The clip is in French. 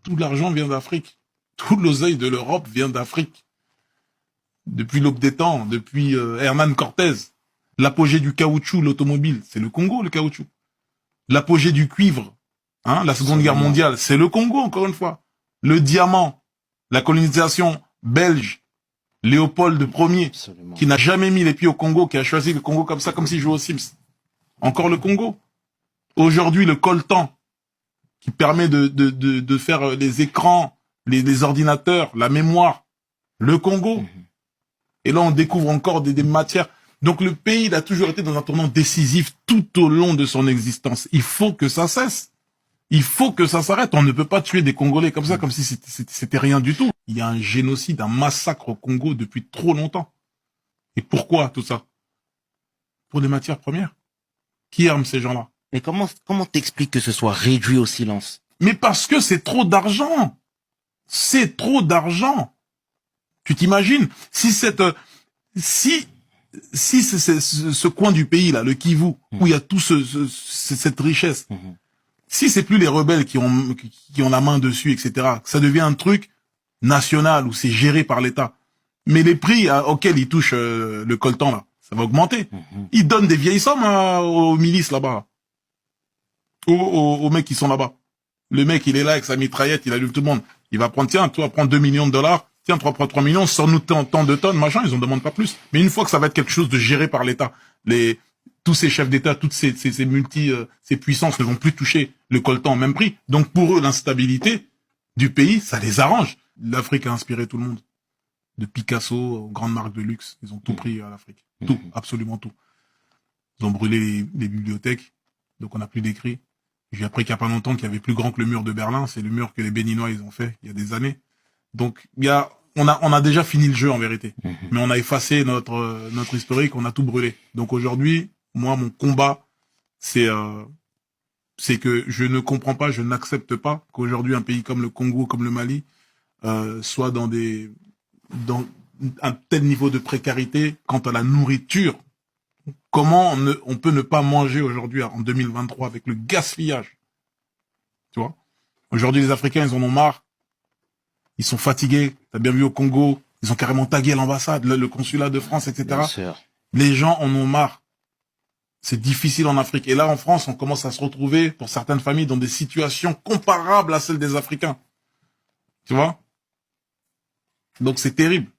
Tout l'argent vient d'Afrique. Tout l'oseille de l'Europe vient d'Afrique. Depuis l'aube des temps, depuis Hernan Cortés. L'apogée du caoutchouc, l'automobile, c'est le Congo, le caoutchouc. L'apogée du cuivre, hein, la Seconde Guerre mondiale, c'est le Congo, encore une fois. Le diamant, la colonisation belge, Léopold Ier, qui n'a jamais mis les pieds au Congo, qui a choisi le Congo comme ça, comme s'il jouait aux Sims. Encore le Congo. Aujourd'hui, le coltan, qui permet de faire les écrans, les ordinateurs, la mémoire, le Congo. Et là, on découvre encore des matières. Donc le pays, il a toujours été dans un tournant décisif tout au long de son existence. Il faut que ça cesse. Il faut que ça s'arrête. On ne peut pas tuer des Congolais comme ça, comme si c'était rien du tout. Il y a un génocide, un massacre au Congo depuis trop longtemps. Et pourquoi tout ça? Pour des matières premières. Qui arme ces gens-là? Mais comment t'expliques que ce soit réduit au silence? Mais parce que c'est trop d'argent. C'est trop d'argent. Tu t'imagines si ce coin du pays là, le Kivu, où il y a tout cette richesse, si c'est plus les rebelles qui ont la main dessus, etc., ça devient un truc national où c'est géré par l'État. Mais les prix auxquels ils touchent le coltan là, ça va augmenter. Ils donnent des vieilles sommes aux milices là-bas, aux mecs qui sont là-bas. Le mec, il est là avec sa mitraillette, il allume tout le monde. Il va prendre, tiens, toi, prends 2 millions de dollars. Tiens, 3 millions, sors-nous tant de tonnes, machin, ils en demandent pas plus. Mais une fois que ça va être quelque chose de géré par l'État, tous ces chefs d'État, toutes ces puissances ne vont plus toucher le coltan au même prix. Donc pour eux, l'instabilité du pays, ça les arrange. L'Afrique a inspiré tout le monde. De Picasso aux grandes marques de luxe, ils ont tout pris à l'Afrique. Tout, absolument tout. Ils ont brûlé les bibliothèques, donc on n'a plus d'écrits. J'ai appris qu'il n'y a pas longtemps qu'il y avait plus grand que le mur de Berlin, c'est le mur que les Béninois ils ont fait il y a des années. Donc on a déjà fini le jeu en vérité, mais on a effacé notre historique, on a tout brûlé. Donc aujourd'hui, moi mon combat c'est que je ne comprends pas, je n'accepte pas qu'aujourd'hui un pays comme le Congo, comme le Mali soit dans un tel niveau de précarité quant à la nourriture. Comment on peut ne pas manger aujourd'hui en 2023 avec le gaspillage? Tu vois? Aujourd'hui les Africains ils en ont marre. Ils sont fatigués. T'as bien vu au Congo, ils ont carrément tagué l'ambassade, le consulat de France, etc. Les gens en ont marre. C'est difficile en Afrique. Et là, en France, on commence à se retrouver, pour certaines familles, dans des situations comparables à celles des Africains. Tu vois? Donc c'est terrible.